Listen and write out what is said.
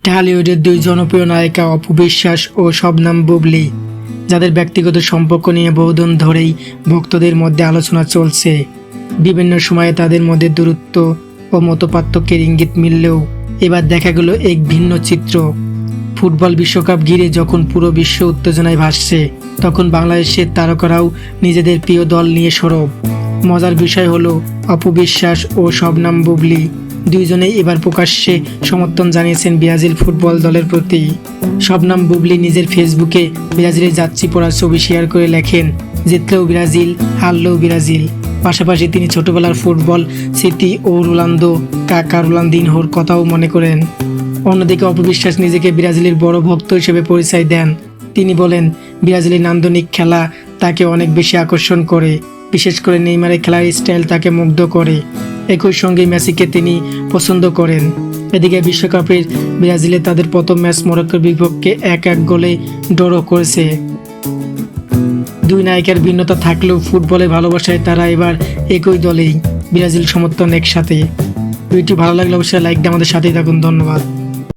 ঢালিউডের দুই জনপ্রিয় নায়িকা অপু বিশ্বাস ও শবনম বুবলি, যাদের ব্যক্তিগত সম্পর্ক নিয়ে বহুদিন ধরেই ভক্তদের মধ্যে আলোচনা চলছে। বিভিন্ন সময়ে তাদের মধ্যে দূরত্ব ও মতপার্থক্যের ইঙ্গিত মিললেও এবার দেখা গেল এক ভিন্ন চিত্র। ফুটবল বিশ্বকাপ ঘিরে যখন পুরো বিশ্ব উত্তেজনায় ভাসছে, তখন বাংলাদেশের তারকারাও নিজেদের প্রিয় দল নিয়ে সরব। মজার বিষয় হলো, অপু বিশ্বাস ও শবনম বুবলি দুইজনেই এবার প্রকাশ্যে সমর্থন জানিয়েছেন ব্রাজিল ফুটবল দলের প্রতি। শবনম বুবলি নিজের ফেসবুকে ব্রাজিলে যাচ্ছি পড়ার ছবি শেয়ার করে লেখেন, জিতলেও ব্রাজিল, হারলেও ব্রাজিল। পাশাপাশি তিনি ছোটবেলার ফুটবল স্মৃতি ও রোনালদো কাকা রোনালদিনহোর কথাও মনে করেন। অন্যদিকে অপু বিশ্বাস নিজেকে ব্রাজিলের বড় ভক্ত হিসেবে পরিচয় দেন। তিনি বলেন, ব্রাজিলের নান্দনিক খেলা তাকে অনেক বেশি আকর্ষণ করে, বিশেষ করে নেইমারের খেলার স্টাইল তাকে মুগ্ধ করে। একই সঙ্গে মেসিকে তিনি পছন্দ করেন। এদিকে বিশ্বকাপের ব্রাজিলে তাদের প্রথম ম্যাচ মরক্কোর বিপক্ষে 1-1 গোলে ড্র করেছে। দুই নায়িকার ভিন্নতা থাকলেও ফুটবলে ভালোবাসায় তারা এবার একই দলেই, ব্রাজিল সমর্থন একসাথে। ভিডিওটি ভালো লাগলে অবশ্যই লাইক দিয়ে আমাদের সাথেই থাকুন। ধন্যবাদ।